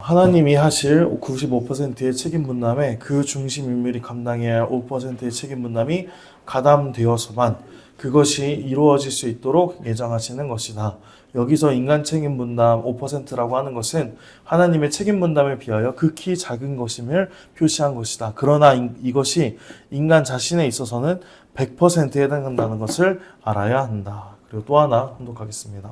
하나님이 하실 95%의 책임 분담에 그 중심 인물이 감당해야 할 5%의 책임 분담이 가담되어서만 그것이 이루어질 수 있도록 예정하시는 것이다. 여기서 인간 책임 분담 5%라고 하는 것은 하나님의 책임 분담에 비하여 극히 작은 것임을 표시한 것이다. 그러나 이것이 인간 자신에 있어서는 100%에 해당한다는 것을 알아야 한다. 그리고 또 하나 혼독하겠습니다.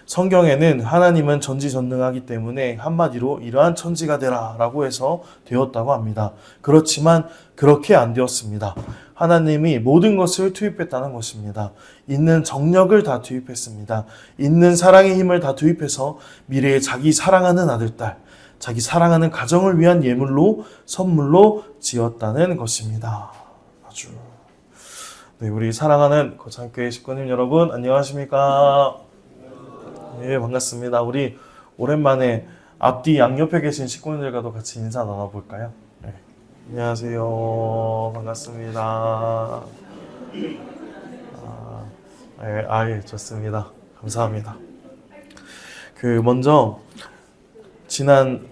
성경에는 하나님은 전지전능하기 때문에 한마디로 이러한 천지가 되라 라고 해서 되었다고 합니다. 그렇지만 그렇게 안 되었습니다. 하나님이 모든 것을 투입했다는 것입니다. 있는 정력을 다 투입했습니다. 있는 사랑의 힘을 다 투입해서 미래에 자기 사랑하는 아들, 딸, 자기 사랑하는 가정을 위한 예물로 선물로 지었다는 것입니다. 아주 네, 우리 사랑하는 거창교회 식구님 여러분 안녕하십니까? 네, 반갑습니다. 우리 오랜만에 앞뒤 양옆에 계신 식구님들과도 같이 인사 나눠볼까요? 네. 안녕하세요. 반갑습니다. 예, 좋습니다. 감사합니다. 먼저 지난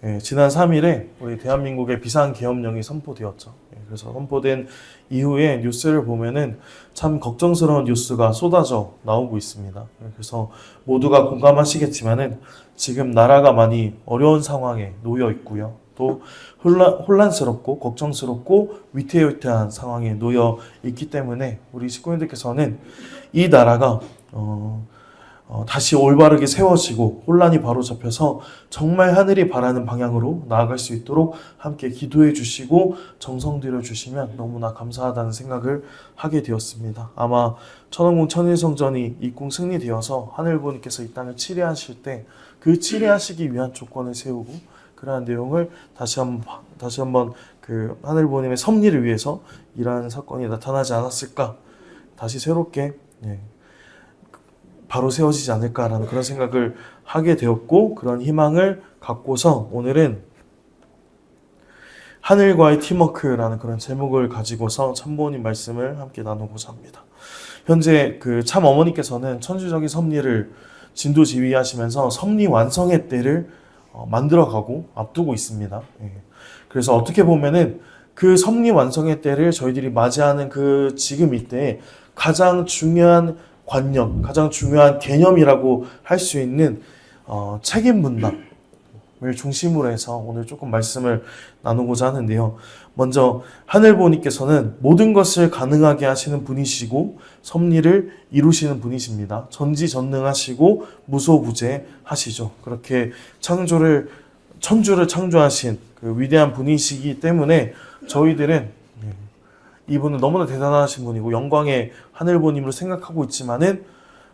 3일에 우리 대한민국의 비상계엄령이 선포되었죠. 그래서 선포된 이후에 뉴스를 보면은 참 걱정스러운 뉴스가 쏟아져 나오고 있습니다. 그래서 모두가 공감하시겠지만은 지금 나라가 많이 어려운 상황에 놓여 있고요. 또 혼란스럽고 걱정스럽고 위태위태한 상황에 놓여 있기 때문에 우리 식구님들께서는 이 나라가 다시 올바르게 세워지고 혼란이 바로잡혀서 정말 하늘이 바라는 방향으로 나아갈 수 있도록 함께 기도해 주시고 정성 들여 주시면 너무나 감사하다는 생각을 하게 되었습니다. 아마 천왕궁 천일성전이 입궁 승리되어서 하늘부모님께서 이 땅을 치례하실 때 그 치례하시기 위한 조건을 세우고 그러한 내용을 다시 한번 그 하늘부모님의 섭리를 위해서 이러한 사건이 나타나지 않았을까, 다시 새롭게 바로 세워지지 않을까라는 그런 생각을 하게 되었고, 그런 희망을 갖고서 오늘은 하늘과의 팀워크라는 그런 제목을 가지고서 참부모님 말씀을 함께 나누고자 합니다. 현재 그 참 어머니께서는 천주적인 섭리를 진두지휘하시면서 섭리 완성의 때를 만들어가고 앞두고 있습니다. 그래서 어떻게 보면은 그 섭리 완성의 때를 저희들이 맞이하는 그 지금 이때에 가장 중요한 관념, 가장 중요한 개념이라고 할 수 있는 책임 분담을 중심으로 해서 오늘 조금 말씀을 나누고자 하는데요. 먼저 하늘부모님께서는 모든 것을 가능하게 하시는 분이시고 섭리를 이루시는 분이십니다. 전지전능하시고 무소부재하시죠. 그렇게 천주를 창조하신 그 위대한 분이시기 때문에 저희들은 이분은 너무나 대단하신 분이고 영광의 하늘부모님으로 생각하고 있지만은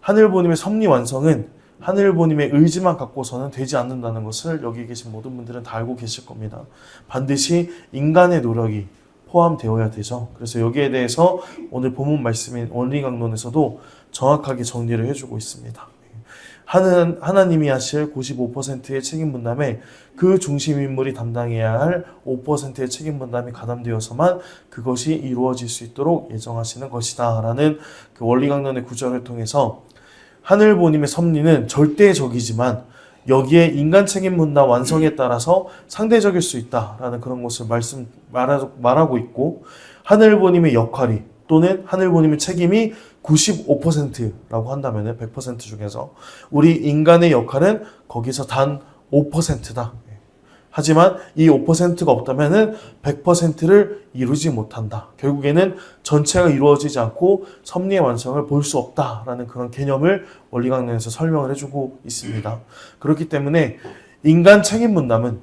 하늘부모님의 섭리 완성은 하늘부모님의 의지만 갖고서는 되지 않는다는 것을 여기 계신 모든 분들은 다 알고 계실 겁니다. 반드시 인간의 노력이 포함되어야 되죠. 그래서 여기에 대해서 오늘 본문 말씀인 원리강론에서도 정확하게 정리를 해주고 있습니다. 하나님이 하실 95%의 책임 분담에 그 중심 인물이 담당해야 할 5%의 책임 분담이 가담되어서만 그것이 이루어질 수 있도록 예정하시는 것이다 라는 그 원리강론의 구절을 통해서 하늘부모님의 섭리는 절대적이지만 여기에 인간 책임 분담 완성에 따라서 상대적일 수 있다라는 그런 것을 말하고 있고, 하늘부모님의 역할이 또는 하늘부모님의 책임이 95%라고 한다면 100% 중에서 우리 인간의 역할은 거기서 단 5%다. 하지만 이 5%가 없다면 100%를 이루지 못한다. 결국에는 전체가 이루어지지 않고 섭리의 완성을 볼 수 없다라는 그런 개념을 원리강론에서 설명을 해주고 있습니다. 그렇기 때문에 인간 책임 분담은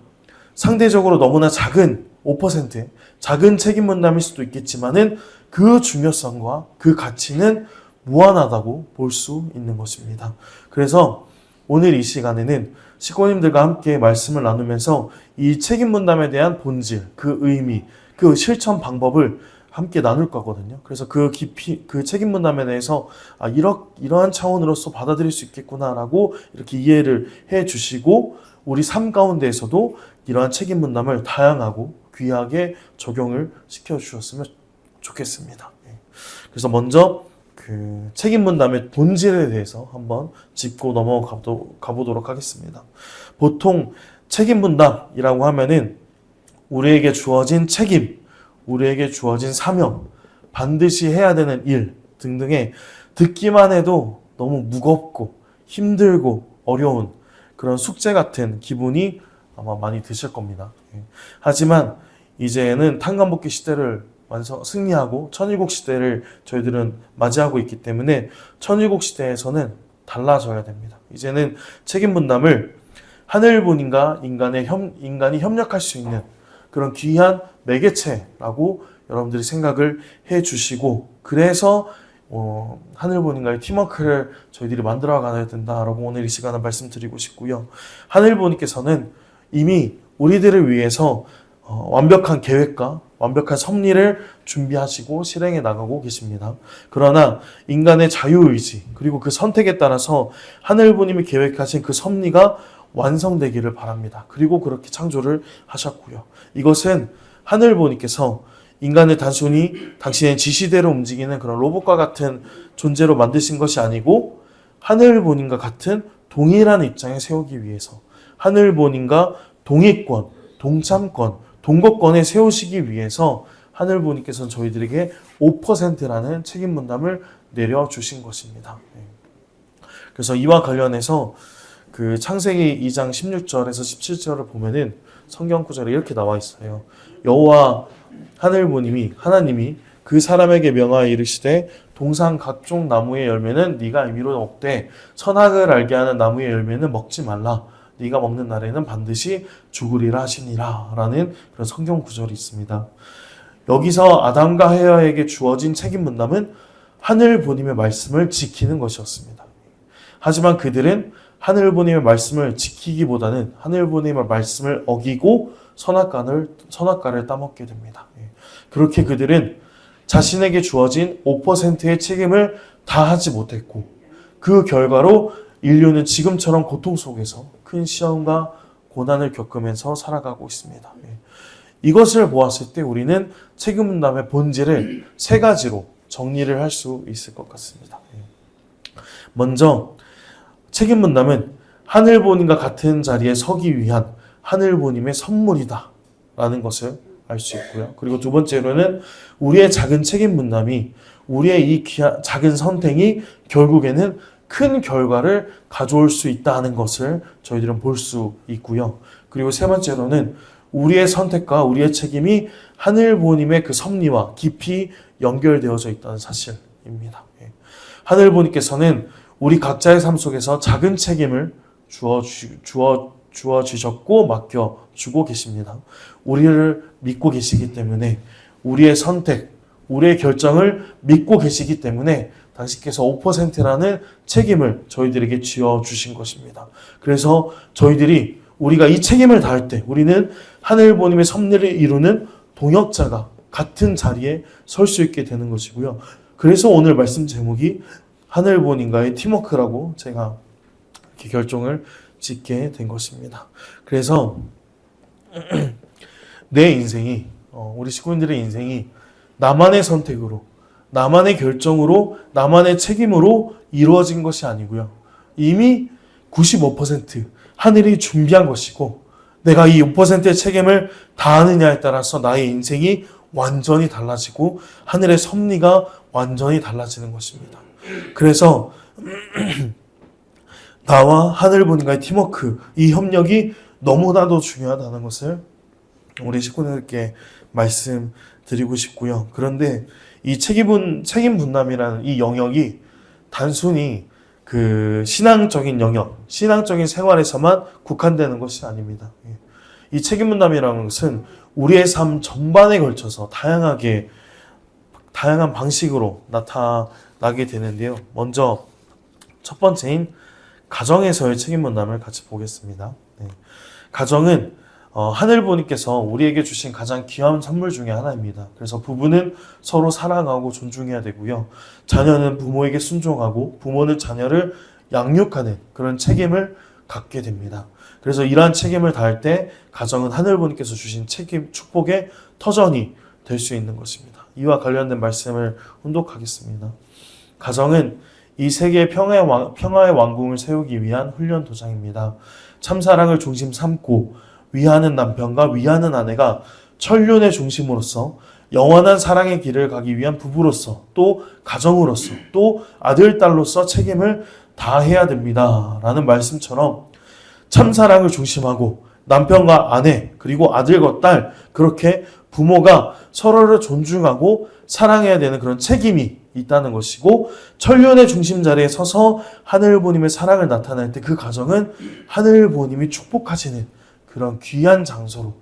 상대적으로 너무나 작은 5%의 작은 책임 분담일 수도 있겠지만은 그 중요성과 그 가치는 무한하다고 볼 수 있는 것입니다. 그래서 오늘 이 시간에는 식구님들과 함께 말씀을 나누면서 이 책임 분담에 대한 본질, 그 의미, 그 실천 방법을 함께 나눌 거거든요. 그래서 그 깊이, 그 책임 분담에 대해서 이러한 차원으로서 받아들일 수 있겠구나라고 이렇게 이해를 해 주시고, 우리 삶 가운데에서도 이러한 책임 분담을 다양하고 귀하게 적용을 시켜 주셨으면 좋겠습니다. 그래서 먼저 그 책임 분담의 본질에 대해서 한번 짚고 가보도록 하겠습니다. 보통 책임 분담이라고 하면은 우리에게 주어진 책임, 우리에게 주어진 사명, 반드시 해야 되는 일 등등의 듣기만 해도 너무 무겁고 힘들고 어려운 그런 숙제 같은 기분이 아마 많이 드실 겁니다. 하지만 이제는 탄광복귀 시대를 승리하고 천일국 시대를 저희들은 맞이하고 있기 때문에 천일국 시대에서는 달라져야 됩니다. 이제는 책임 분담을 하늘본인과 인간이 협력할 수 있는 그런 귀한 매개체라고 여러분들이 생각을 해 주시고, 그래서 하늘본인과의 팀워크를 저희들이 만들어 가야 된다라고 오늘 이 시간에 말씀드리고 싶고요. 하늘본인께서는 이미 우리들을 위해서 완벽한 계획과 완벽한 섭리를 준비하시고 실행해 나가고 계십니다. 그러나 인간의 자유의지 그리고 그 선택에 따라서 하늘부님이 계획하신 그 섭리가 완성되기를 바랍니다. 그리고 그렇게 창조를 하셨고요. 이것은 하늘부님께서 인간을 단순히 당신의 지시대로 움직이는 그런 로봇과 같은 존재로 만드신 것이 아니고 하늘본인과 같은 동일한 입장에 세우기 위해서 하늘본인과 동의권, 동참권, 동거권에 세우시기 위해서 하늘부님께서는 저희들에게 5%라는 책임 분담을 내려주신 것입니다. 그래서 이와 관련해서 그 창세기 2장 16절에서 17절을 보면은 성경 구절에 이렇게 나와 있어요. 여호와 하나님이 그 사람에게 명하여 이르시되 동산 각종 나무의 열매는 네가 임의로 먹되 선악을 알게 하는 나무의 열매는 먹지 말라. 네가 먹는 날에는 반드시 죽으리라 하시니라 라는 그런 성경 구절이 있습니다. 여기서 아담과 헤아에게 주어진 책임 분담은 하늘부님의 말씀을 지키는 것이었습니다. 하지만 그들은 하늘부님의 말씀을 지키기보다는 하늘부님의 말씀을 어기고 선악과를 따먹게 됩니다. 그렇게 그들은 자신에게 주어진 5%의 책임을 다하지 못했고, 그 결과로 인류는 지금처럼 고통 속에서 큰 시험과 고난을 겪으면서 살아가고 있습니다. 이것을 보았을 때 우리는 책임 분담의 본질을 세 가지로 정리를 할 수 있을 것 같습니다. 먼저 책임 분담은 하늘본인과 같은 자리에 서기 위한 하늘본인의 선물이다 라는 것을 알 수 있고요. 그리고 두 번째로는 우리의 작은 책임 분담이, 우리의 이 작은 선택이 결국에는 큰 결과를 가져올 수 있다는 것을 저희들은 볼 수 있고요. 그리고 세 번째로는 우리의 선택과 우리의 책임이 하늘부님의 그 섭리와 깊이 연결되어져 있다는 사실입니다. 하늘부님께서는 우리 각자의 삶 속에서 작은 책임을 주어주셨고 맡겨주고 계십니다. 우리를 믿고 계시기 때문에, 우리의 선택, 우리의 결정을 믿고 계시기 때문에 당신께서 5%라는 책임을 저희들에게 쥐어주신 것입니다. 그래서 우리가 이 책임을 다할 때 우리는 하늘부님의 섭리를 이루는 동역자가 같은 자리에 설 수 있게 되는 것이고요. 그래서 오늘 말씀 제목이 하늘부님과의 팀워크라고 제가 이렇게 결정을 짓게 된 것입니다. 그래서 내 인생이, 우리 식구인들의 인생이 나만의 선택으로, 나만의 결정으로, 나만의 책임으로 이루어진 것이 아니고요. 이미 95% 하늘이 준비한 것이고, 내가 이 5%의 책임을 다하느냐에 따라서 나의 인생이 완전히 달라지고 하늘의 섭리가 완전히 달라지는 것입니다. 그래서 나와 하늘분과의 팀워크, 이 협력이 너무나도 중요하다는 것을 우리 식구들께 말씀드리고 싶고요. 그런데 이 책임 분담이라는 이 영역이 단순히 그 신앙적인 영역, 신앙적인 생활에서만 국한되는 것이 아닙니다. 이 책임 분담이라는 것은 우리의 삶 전반에 걸쳐서 다양한 방식으로 나타나게 되는데요. 먼저 첫 번째인 가정에서의 책임 분담을 같이 보겠습니다. 가정은 하늘부님께서 우리에게 주신 가장 귀한 선물 중에 하나입니다. 그래서 부부는 서로 사랑하고 존중해야 되고요. 자녀는 부모에게 순종하고 부모는 자녀를 양육하는 그런 책임을 갖게 됩니다. 그래서 이러한 책임을 다할 때 가정은 하늘부님께서 주신 축복의 터전이 될 수 있는 것입니다. 이와 관련된 말씀을 혼독하겠습니다. 가정은 이 세계의 평화의 왕궁을 세우기 위한 훈련 도장입니다. 참사랑을 중심 삼고 위하는 남편과 위하는 아내가 천륜의 중심으로서 영원한 사랑의 길을 가기 위한 부부로서 또 가정으로서 또 아들, 딸로서 책임을 다해야 됩니다. 라는 말씀처럼 참사랑을 중심하고 남편과 아내 그리고 아들과 딸 그렇게 부모가 서로를 존중하고 사랑해야 되는 그런 책임이 있다는 것이고 천륜의 중심 자리에 서서 하늘보님의 사랑을 나타낼 때 그 가정은 하늘보님이 축복하시는 그런 귀한 장소로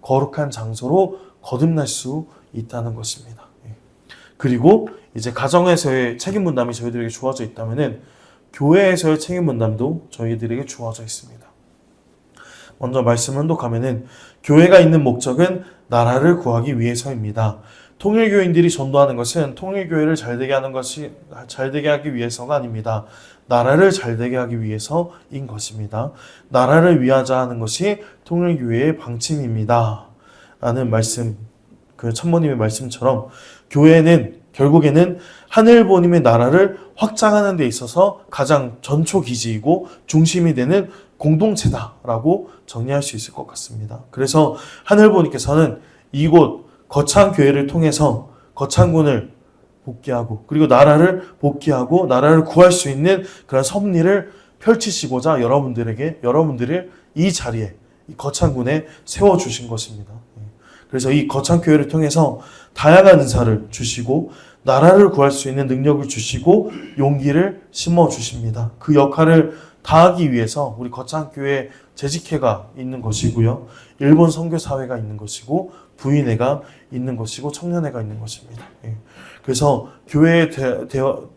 거룩한 장소로 거듭날 수 있다는 것입니다. 그리고 이제 가정에서의 책임 분담이 저희들에게 주어져 있다면은 교회에서의 책임 분담도 저희들에게 주어져 있습니다. 먼저 말씀을 한독하면은 교회가 있는 목적은 나라를 구하기 위해서입니다. 통일교인들이 전도하는 것은 통일교회를 잘되게 하기 위해서가 아닙니다. 나라를 잘되게 하기 위해서인 것입니다. 나라를 위하자 하는 것이 통일교회의 방침입니다. 라는 말씀, 그 천모님의 말씀처럼 교회는 결국에는 하늘보님의 나라를 확장하는 데 있어서 가장 전초기지이고 중심이 되는 공동체다라고 정리할 수 있을 것 같습니다. 그래서 하늘보님께서는 이곳 거창교회를 통해서 거창군을 복귀하고 그리고 나라를 복귀하고 나라를 구할 수 있는 그런 섭리를 펼치시고자 여러분들을 이 자리에 이 거창군에 세워주신 것입니다. 그래서 이 거창교회를 통해서 다양한 은사를 주시고 나라를 구할 수 있는 능력을 주시고 용기를 심어주십니다. 그 역할을 다하기 위해서 우리 거창교회 재직회가 있는 것이고요. 일본 선교사회가 있는 것이고 부인회가 있는 것이고 청년회가 있는 것입니다. 그래서 교회에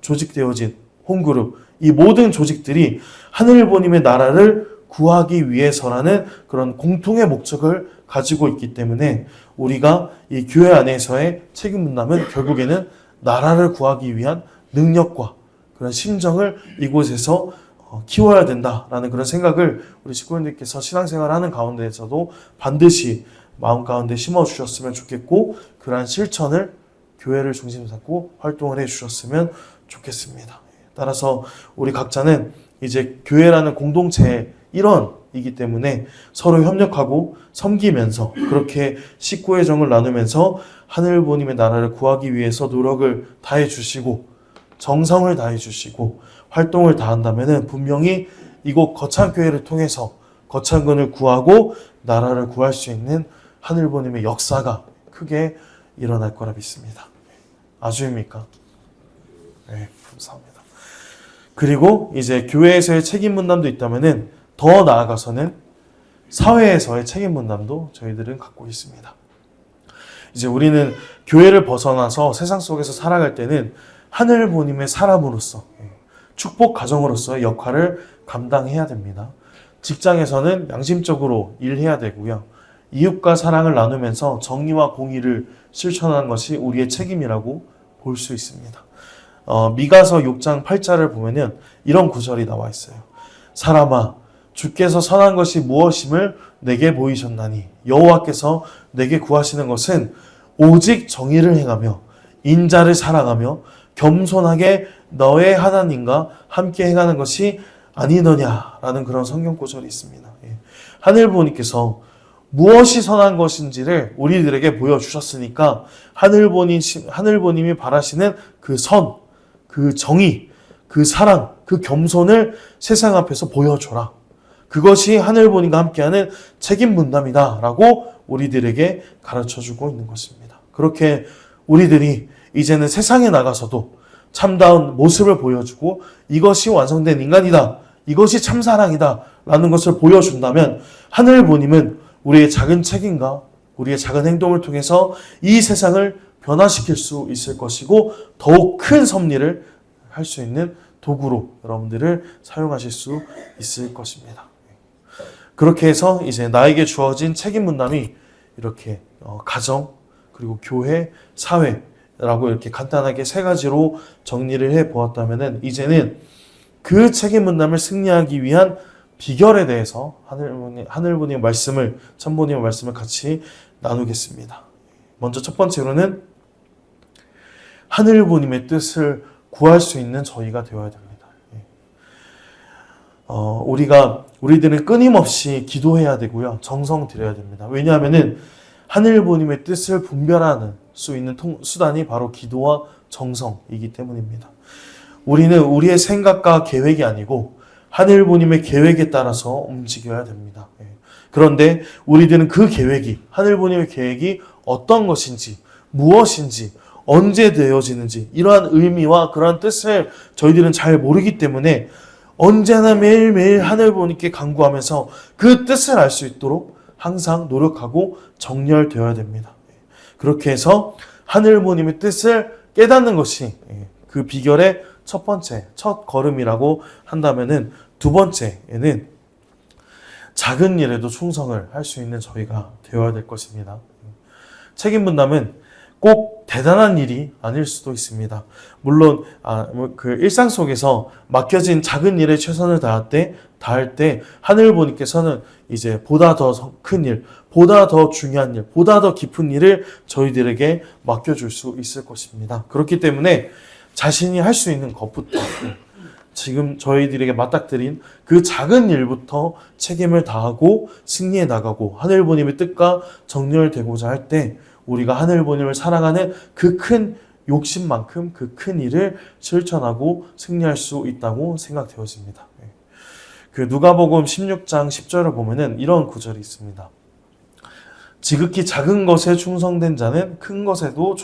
조직되어진 홈그룹 이 모든 조직들이 하늘보님의 나라를 구하기 위해서라는 그런 공통의 목적을 가지고 있기 때문에 우리가 이 교회 안에서의 책임 분담은 결국에는 나라를 구하기 위한 능력과 그런 심정을 이곳에서 키워야 된다라는 그런 생각을 우리 식구님들께서 신앙생활하는 가운데에서도 반드시 마음 가운데 심어주셨으면 좋겠고 그러한 실천을 교회를 중심 삼고 활동을 해주셨으면 좋겠습니다. 따라서 우리 각자는 이제 교회라는 공동체의 일원이기 때문에 서로 협력하고 섬기면서 그렇게 식구의 정을 나누면서 하늘보님의 나라를 구하기 위해서 노력을 다해 주시고 정성을 다해 주시고 활동을 다한다면 분명히 이곳 거창교회를 통해서 거창군을 구하고 나라를 구할 수 있는 하늘보님의 역사가 크게 일어날 거라 믿습니다. 아주입니까? 네, 감사합니다. 그리고 이제 교회에서의 책임 분담도 있다면은 더 나아가서는 사회에서의 책임 분담도 저희들은 갖고 있습니다. 이제 우리는 교회를 벗어나서 세상 속에서 살아갈 때는 하늘보님의 사람으로서 축복 가정으로서의 역할을 감당해야 됩니다. 직장에서는 양심적으로 일해야 되고요. 이웃과 사랑을 나누면서 정의와 공의를 실천하는 것이 우리의 책임이라고 볼 수 있습니다. 미가서 6장 8절을 보면은 이런 구절이 나와 있어요. 사람아, 주께서 선한 것이 무엇임을 내게 보이셨나니 여호와께서 내게 구하시는 것은 오직 정의를 행하며 인자를 사랑하며 겸손하게 너의 하나님과 함께 행하는 것이 아니더냐라는 그런 성경 구절이 있습니다. 하늘보님께서 무엇이 선한 것인지를 우리들에게 보여주셨으니까 하늘보님이 바라시는 그 선, 그 정의, 그 사랑, 그 겸손을 세상 앞에서 보여줘라. 그것이 하늘보님과 함께하는 책임 분담이다 라고 우리들에게 가르쳐주고 있는 것입니다. 그렇게 우리들이 이제는 세상에 나가서도 참다운 모습을 보여주고 이것이 완성된 인간이다. 이것이 참사랑이다. 라는 것을 보여준다면 하늘보님은 우리의 작은 책임과 우리의 작은 행동을 통해서 이 세상을 변화시킬 수 있을 것이고 더욱 큰 섭리를 할 수 있는 도구로 여러분들을 사용하실 수 있을 것입니다. 그렇게 해서 이제 나에게 주어진 책임 분담이 이렇게 가정, 그리고 교회, 사회라고 이렇게 간단하게 세 가지로 정리를 해 보았다면은 이제는 그 책임 분담을 승리하기 위한 비결에 대해서 하늘보님의 말씀을, 천보님의 말씀을 같이 나누겠습니다. 먼저 첫 번째로는 하늘보님의 뜻을 구할 수 있는 저희가 되어야 됩니다. 우리들은 끊임없이 기도해야 되고요. 정성 들여야 됩니다. 왜냐하면은 하늘 부모님의 뜻을 분별하는 수 있는 수단이 바로 기도와 정성이기 때문입니다. 우리는 우리의 생각과 계획이 아니고 하늘 부모님의 계획에 따라서 움직여야 됩니다. 그런데 우리들은 그 계획이, 하늘 부모님의 계획이 어떤 것인지, 무엇인지, 언제 되어지는지 이러한 의미와 그러한 뜻을 저희들은 잘 모르기 때문에 언제나 매일매일 하늘 부모님께 간구하면서 그 뜻을 알 수 있도록 항상 노력하고 정렬되어야 됩니다. 그렇게 해서 하늘 부모님의 뜻을 깨닫는 것이 그 비결의 첫 번째, 첫 걸음이라고 한다면은 두 번째에는 작은 일에도 충성을 할 수 있는 저희가 되어야 될 것입니다. 책임 분담은 꼭 대단한 일이 아닐 수도 있습니다. 물론 그 일상 속에서 맡겨진 작은 일에 최선을 다할 때 하늘 부모님께서는 이제 보다 더 큰 일, 보다 더 중요한 일, 보다 더 깊은 일을 저희들에게 맡겨줄 수 있을 것입니다. 그렇기 때문에 자신이 할 수 있는 것부터 지금 저희들에게 맞닥뜨린 그 작은 일부터 책임을 다하고 승리해 나가고 하늘 부모님의 뜻과 정렬되고자 할 때 우리가 하늘 부모님을 사랑하는 그 큰 욕심만큼 그 큰 일을 실천하고 승리할 수 있다고 생각되어집니다. 그 누가복음 16장 10절을 보면은 이런 구절이 있습니다. 지극히 작은 것에 충성된 자는 큰 것에도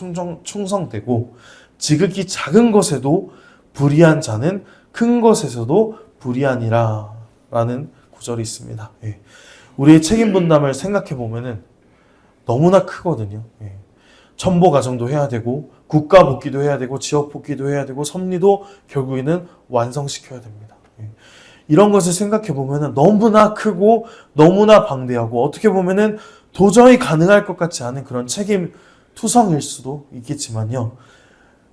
충성되고 지극히 작은 것에도 불의한 자는 큰 것에서도 불의하니라 라는 구절이 있습니다. 우리의 책임 분담을 생각해 보면은 너무나 크거든요. 첨보 가정도 해야 되고 국가 복귀도 해야 되고 지역 복귀도 해야 되고 섭리도 결국에는 완성시켜야 됩니다. 이런 것을 생각해 보면은 너무나 크고 너무나 방대하고 어떻게 보면은 도저히 가능할 것 같지 않은 그런 책임 투성일 수도 있겠지만요.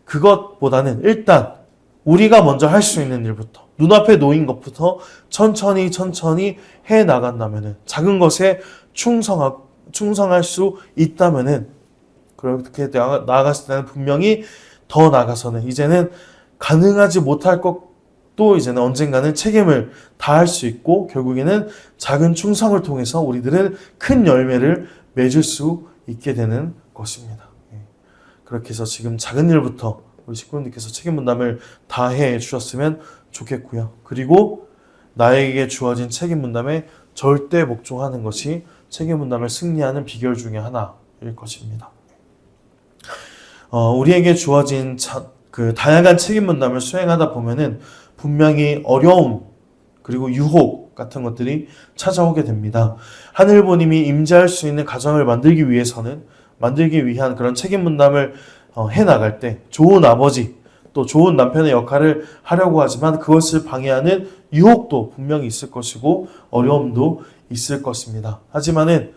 그것보다는 일단 우리가 먼저 할 수 있는 일부터 눈앞에 놓인 것부터 천천히 해 나간다면은 작은 것에 충성할 수 있다면은 그렇게 나아갔을 때는 분명히 더 나아가서는 이제는 가능하지 못할 것도 이제는 언젠가는 책임을 다할 수 있고 결국에는 작은 충성을 통해서 우리들은 큰 열매를 맺을 수 있게 되는 것입니다. 그렇게 해서 지금 작은 일부터 우리 식구님께서 책임 분담을 다해 주셨으면 좋겠고요. 그리고 나에게 주어진 책임 분담에 절대 복종하는 것이 책임 분담을 승리하는 비결 중에 하나일 것입니다. 우리에게 주어진 그 다양한 책임 분담을 수행하다 보면은 분명히 어려움 그리고 유혹 같은 것들이 찾아오게 됩니다. 하늘 부모님이 임재할 수 있는 가정을 만들기 위한 그런 책임 분담을 해 나갈 때 좋은 아버지 또 좋은 남편의 역할을 하려고 하지만 그것을 방해하는 유혹도 분명히 있을 것이고 어려움도 있을 것입니다. 하지만은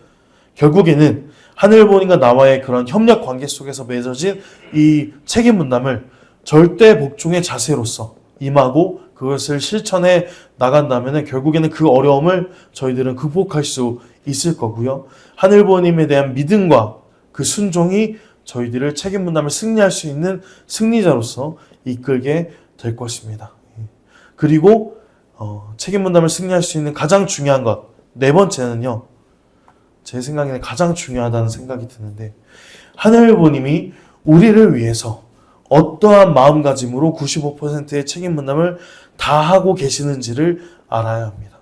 결국에는 하늘 부모님과 나와의 그런 협력 관계 속에서 맺어진 이 책임 분담을 절대 복종의 자세로서 임하고 그것을 실천해 나간다면 결국에는 그 어려움을 저희들은 극복할 수 있을 거고요. 하늘 부모님에 대한 믿음과 그 순종이 저희들을 책임 분담을 승리할 수 있는 승리자로서 이끌게 될 것입니다. 그리고 책임 분담을 승리할 수 있는 가장 중요한 것 네 번째는요. 제 생각에는 가장 중요하다는 생각이 드는데 하늘 부모님이 우리를 위해서 어떠한 마음가짐으로 95%의 책임 분담을 다 하고 계시는지를 알아야 합니다.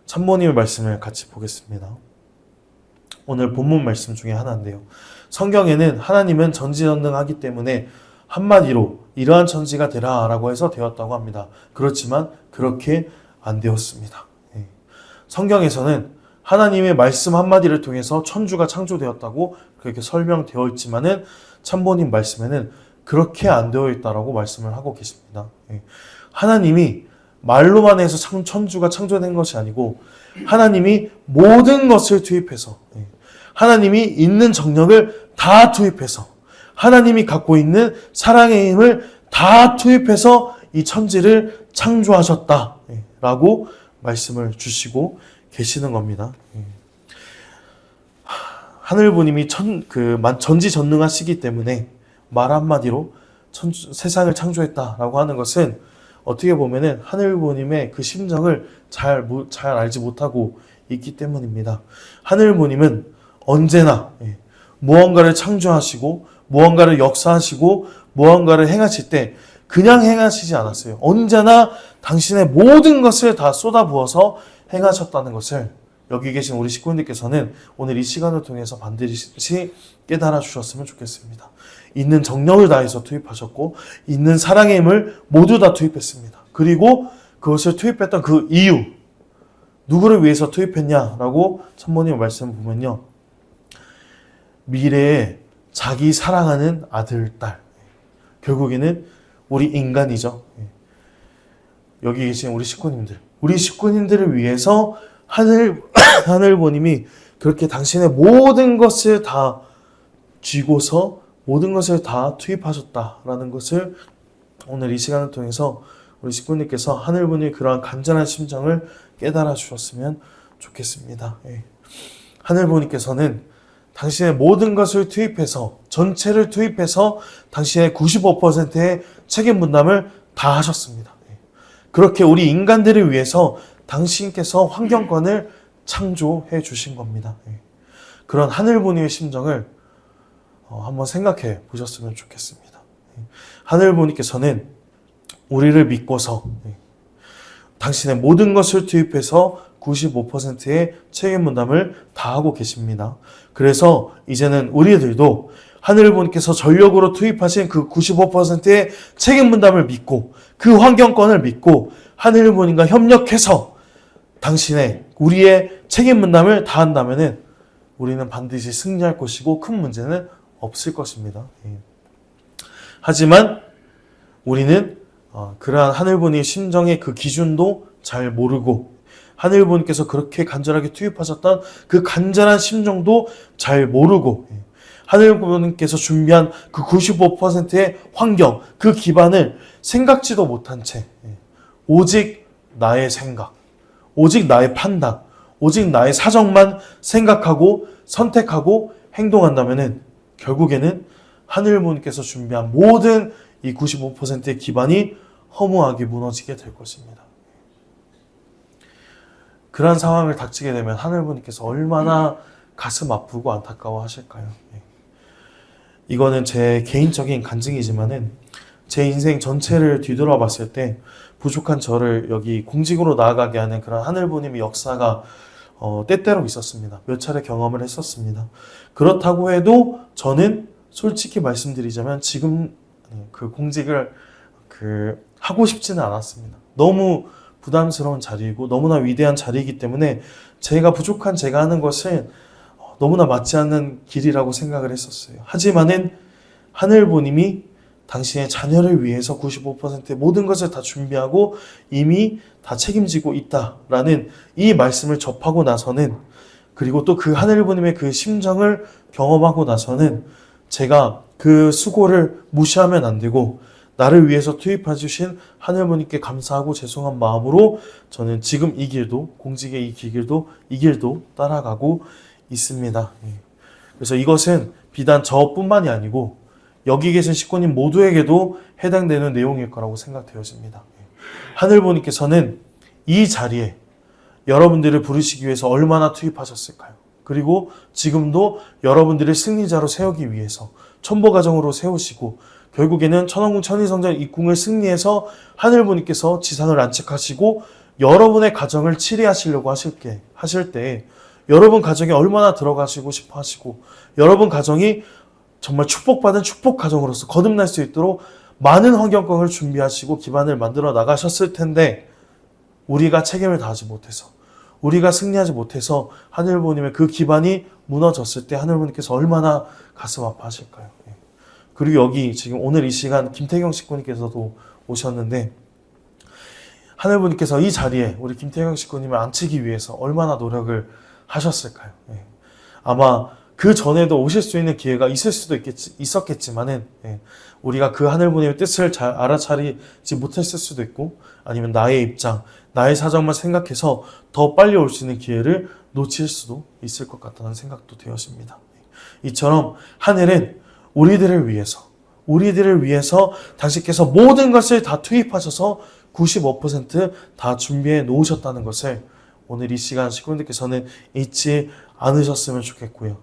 참모님의 말씀을 같이 보겠습니다. 오늘 본문 말씀 중에 하나인데요. 성경에는 하나님은 전지전능하기 때문에 한마디로 이러한 천지가 되라 라고 해서 되었다고 합니다. 그렇지만 그렇게 안 되었습니다. 성경에서는 하나님의 말씀 한마디를 통해서 천주가 창조되었다고 그렇게 설명되어 있지만은 참모님 말씀에는 그렇게 안 되어 있다라고 말씀을 하고 계십니다. 하나님이 말로만 해서 천주가 창조된 것이 아니고 하나님이 모든 것을 투입해서 하나님이 있는 정력을 다 투입해서 하나님이 갖고 있는 사랑의 힘을 다 투입해서 이 천지를 창조하셨다라고 말씀을 주시고 계시는 겁니다. 하늘 부모님이 전지전능하시기 때문에 말 한마디로 세상을 창조했다라고 하는 것은 어떻게 보면은 하늘부모님의 그 심정을 잘 알지 못하고 있기 때문입니다. 하늘부모님은 언제나 무언가를 창조하시고 무언가를 역사하시고 무언가를 행하실 때 그냥 행하시지 않았어요. 언제나 당신의 모든 것을 다 쏟아부어서 행하셨다는 것을 여기 계신 우리 식구님들께서는 오늘 이 시간을 통해서 반드시 깨달아 주셨으면 좋겠습니다. 있는 정력을 다해서 투입하셨고 있는 사랑의 힘을 모두 다 투입했습니다. 그리고 그것을 투입했던 그 이유, 누구를 위해서 투입했냐라고 참모님 말씀을 보면요, 미래에 자기 사랑하는 아들, 딸, 결국에는 우리 인간이죠. 여기 계신 우리 식구님들을 위해서 하늘부모님이 그렇게 당신의 모든 것을 다 쥐고서 모든 것을 다 투입하셨다라는 것을 오늘 이 시간을 통해서 우리 식구님께서 하늘부모님의 그러한 간절한 심정을 깨달아 주셨으면 좋겠습니다. 하늘부모님께서는 당신의 모든 것을 투입해서, 전체를 투입해서 당신의 95%의 책임 분담을 다 하셨습니다. 그렇게 우리 인간들을 위해서 당신께서 환경권을 창조해 주신 겁니다. 그런 하늘부모님의 심정을 한번 생각해 보셨으면 좋겠습니다. 하늘부모님께서는 우리를 믿고서 당신의 모든 것을 투입해서 95%의 책임 분담을 다 하고 계십니다. 그래서 이제는 우리들도 하늘부모님께서 전력으로 투입하신 그 95%의 책임 분담을 믿고 그 환경권을 믿고 하늘부모님과 협력해서 우리의 책임 분담을 다한다면은 우리는 반드시 승리할 것이고 큰 문제는 없을 것입니다. 하지만 우리는 그러한 하늘부모님의 심정의 그 기준도 잘 모르고 하늘부모님께서 그렇게 간절하게 투입하셨던 그 간절한 심정도 잘 모르고 하늘부모님께서 준비한 그 95%의 환경, 그 기반을 생각지도 못한 채 오직 나의 생각, 오직 나의 판단, 오직 나의 사정만 생각하고 선택하고 행동한다면은 결국에는 하늘부모님께서 준비한 모든 이 95%의 기반이 허무하게 무너지게 될 것입니다. 그런 상황을 닥치게 되면 하늘부모님께서 얼마나 가슴 아프고 안타까워 하실까요? 이거는 제 개인적인 간증이지만은 제 인생 전체를 뒤돌아봤을 때 부족한 저를 여기 공직으로 나아가게 하는 그런 하늘부모님의 역사가 때때로 있었습니다. 몇 차례 경험을 했었습니다. 그렇다고 해도 저는 솔직히 말씀드리자면 지금 그 공직을 하고 싶지는 않았습니다. 너무 부담스러운 자리이고 너무나 위대한 자리이기 때문에 제가 하는 것은 너무나 맞지 않는 길이라고 생각을 했었어요. 하지만은 하늘부모님이 당신의 자녀를 위해서 95%의 모든 것을 다 준비하고 이미 다 책임지고 있다라는 이 말씀을 접하고 나서는, 그리고 또 그 하늘부모님의 그 심정을 경험하고 나서는 제가 그 수고를 무시하면 안 되고 나를 위해서 투입해 주신 하늘부모님께 감사하고 죄송한 마음으로 저는 지금 이 길도, 공직의 이 길도 따라가고 있습니다. 그래서 이것은 비단 저뿐만이 아니고 여기 계신 식구님 모두에게도 해당되는 내용일 거라고 생각되어집니다. 하늘부모님께서는 이 자리에 여러분들을 부르시기 위해서 얼마나 투입하셨을까요? 그리고 지금도 여러분들을 승리자로 세우기 위해서 천보가정으로 세우시고 결국에는 천왕궁 천리성전 입궁을 승리해서 하늘부모님께서 지상을 안착하시고 여러분의 가정을 치리하시려고 하실 때 여러분 가정에 얼마나 들어가시고 싶어 하시고 여러분 가정이 정말 축복받은 축복 가정으로서 거듭날 수 있도록 많은 환경권을 준비하시고 기반을 만들어 나가셨을 텐데 우리가 책임을 다하지 못해서 우리가 승리하지 못해서 하늘부모님의 그 기반이 무너졌을 때 하늘부모님께서 얼마나 가슴 아파하실까요? 그리고 여기 지금 오늘 이 시간 김태경 식구님께서도 오셨는데 하늘부모님께서 이 자리에 우리 김태경 식구님을 앉히기 위해서 얼마나 노력을 하셨을까요? 아마 그 전에도 오실 수 있는 기회가 있었겠지만은 우리가 그 하늘부모님의 뜻을 잘 알아차리지 못했을 수도 있고 아니면 나의 입장, 나의 사정만 생각해서 더 빨리 올 수 있는 기회를 놓칠 수도 있을 것 같다는 생각도 되었습니다. 이처럼 하늘은 우리들을 위해서 우리들을 위해서 당신께서 모든 것을 다 투입하셔서 95%다 준비해 놓으셨다는 것을 오늘 이 시간 식구님들께서는 잊지 않으셨으면 좋겠고요.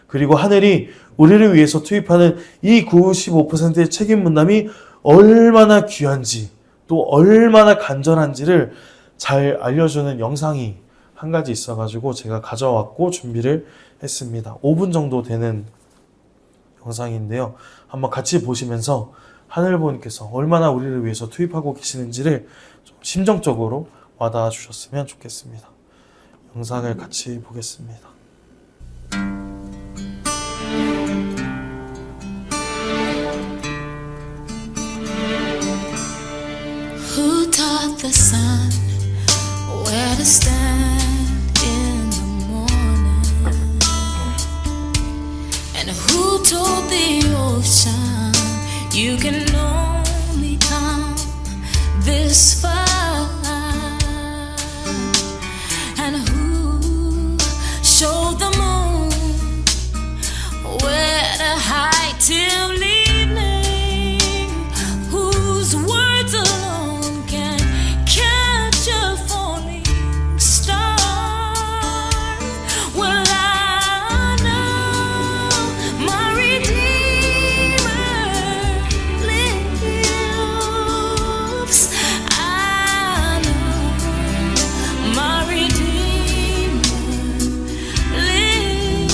그리고 하늘이 우리를 위해서 투입하는 이 95%의 책임 분담이 얼마나 귀한지 또 얼마나 간절한지를 잘 알려주는 영상이 한 가지 있어가지고 제가 가져왔고 준비를 했습니다. 5분 정도 되는 영상인데요. 한번 같이 보시면서 하늘부모님께서 얼마나 우리를 위해서 투입하고 계시는지를 좀 심정적으로 와닿아 주셨으면 좋겠습니다. 영상을 같이 보겠습니다. Who taught the sun where to stand in the morning? And who told the ocean you can only come this far? And who showed the moon where to hide till evening? Whose words alone can catch a falling star? Well, I know my Redeemer lives. I know my Redeemer lives.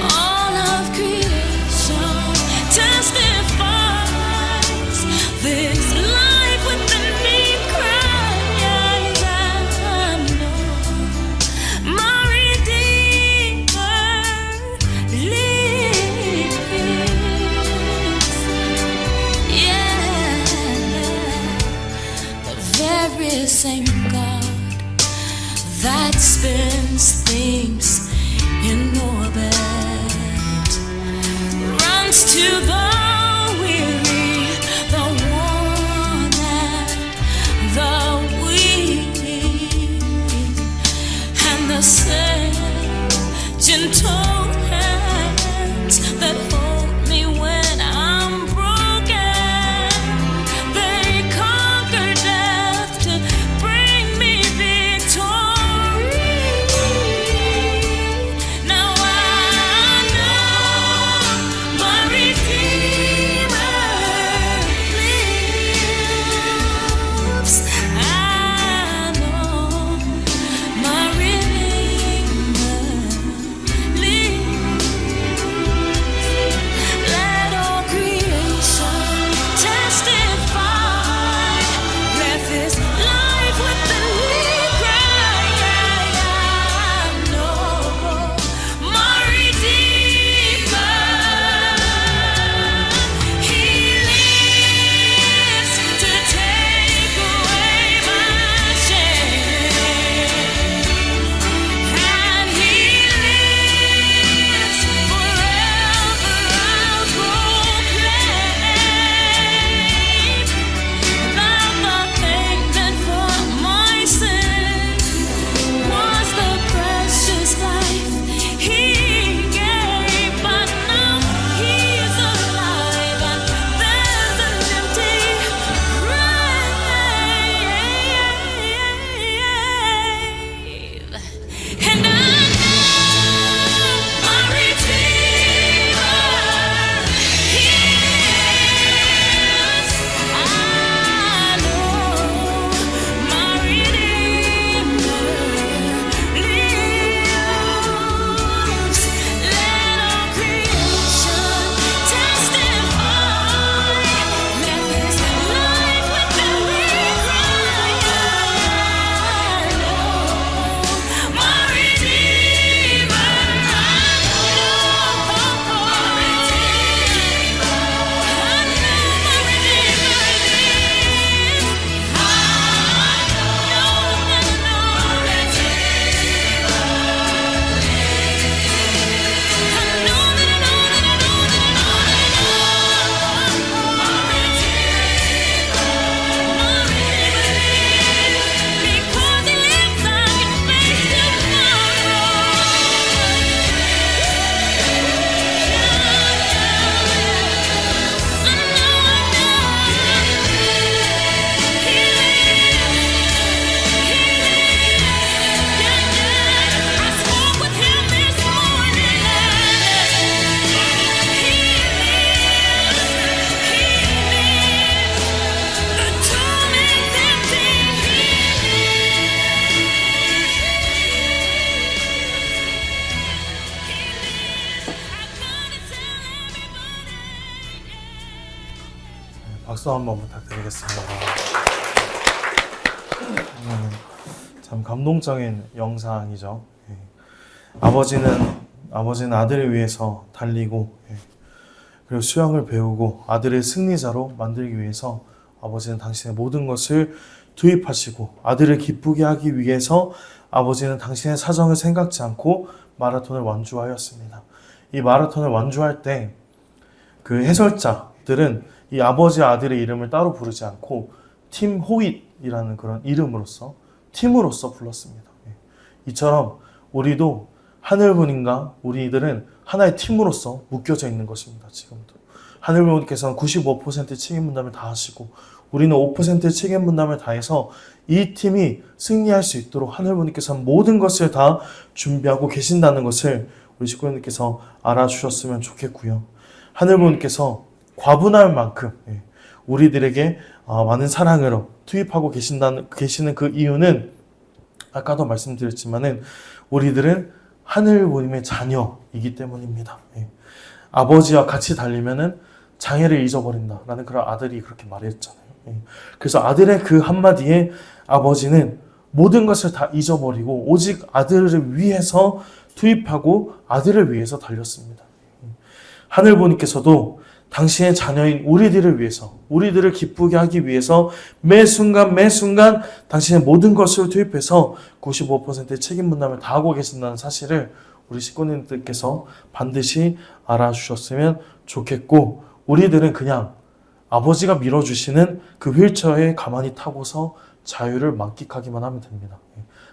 All of creation testifies this life within me cries. I know my Redeemer lives. Yeah, the very same God that spins things in orbit runs to the weary, the worn and the weak, and the same gentle hands that hold me when I'm broken. They conquer death to bring me victory. Now I know my Redeemer 박수 한번 부탁드리겠습니다. 참 감동적인 영상이죠. 예. 아버지는 아들을 위해서 달리고, 예. 그리고 수영을 배우고 아들을 승리자로 만들기 위해서 아버지는 당신의 모든 것을 투입하시고, 아들을 기쁘게 하기 위해서 아버지는 당신의 사정을 생각지 않고 마라톤을 완주하였습니다. 이 마라톤을 완주할 때 그 해설자들은 이 아버지 아들의 이름을 따로 부르지 않고 팀 호잇이라는 그런 이름으로서, 팀으로서 불렀습니다. 이처럼 우리도 하늘분인가 우리들은 하나의 팀으로서 묶여져 있는 것입니다. 지금도 하늘부모님께서는 95% 책임 분담을 다 하시고 우리는 5%의 책임 분담을 다해서 이 팀이 승리할 수 있도록 하늘부모님께서는 모든 것을 다 준비하고 계신다는 것을 우리 식구님께서 알아주셨으면 좋겠고요. 하늘부모님께서 과분할 만큼 우리들에게 많은 사랑으로 투입하고 계시는 그 이유는 아까도 말씀드렸지만은 우리들은 하늘부모님의 자녀이기 때문입니다. 아버지와 같이 달리면은 장애를 잊어버린다라는 그런 아들이 그렇게 말했잖아요. 그래서 아들의 그 한마디에 아버지는 모든 것을 다 잊어버리고 오직 아들을 위해서 투입하고 아들을 위해서 달렸습니다. 하늘부모님께서도 당신의 자녀인 우리들을 위해서, 우리들을 기쁘게 하기 위해서 매 순간 당신의 모든 것을 투입해서 95%의 책임 분담을 다하고 계신다는 사실을 우리 식구님들께서 반드시 알아주셨으면 좋겠고, 우리들은 그냥 아버지가 밀어주시는 그 휠체어에 가만히 타고서 자유를 만끽하기만 하면 됩니다.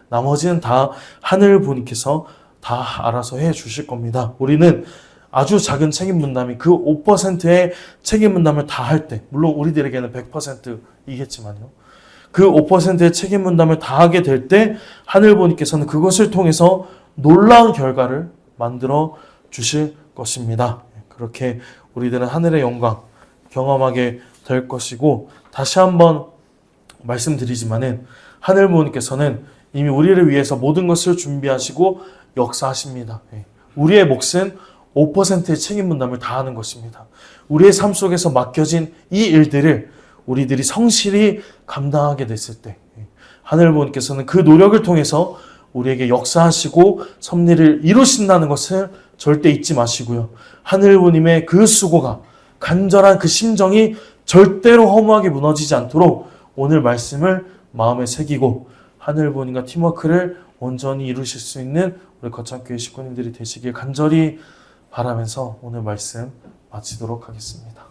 나머지는 다 하늘부모님께서 다 알아서 해주실 겁니다. 우리는 아주 작은 책임 분담이 그 5%의 책임 분담을 다 할 때, 물론 우리들에게는 100%이겠지만요. 그 5%의 책임 분담을 다 하게 될 때 하늘부모님께서는 그것을 통해서 놀라운 결과를 만들어 주실 것입니다. 그렇게 우리들은 하늘의 영광 경험하게 될 것이고, 다시 한번 말씀드리지만은 하늘부모님께서는 이미 우리를 위해서 모든 것을 준비하시고 역사하십니다. 우리의 몫은 5%의 책임 분담을 다하는 것입니다. 우리의 삶 속에서 맡겨진 이 일들을 우리들이 성실히 감당하게 됐을 때 하늘부모님께서는 그 노력을 통해서 우리에게 역사하시고 섭리를 이루신다는 것을 절대 잊지 마시고요. 하늘부모님의 그 수고가, 간절한 그 심정이 절대로 허무하게 무너지지 않도록 오늘 말씀을 마음에 새기고 하늘부모님과 팀워크를 온전히 이루실 수 있는 우리 거창교회 식구님들이 되시길 간절히 바라면서 오늘 말씀 마치도록 하겠습니다.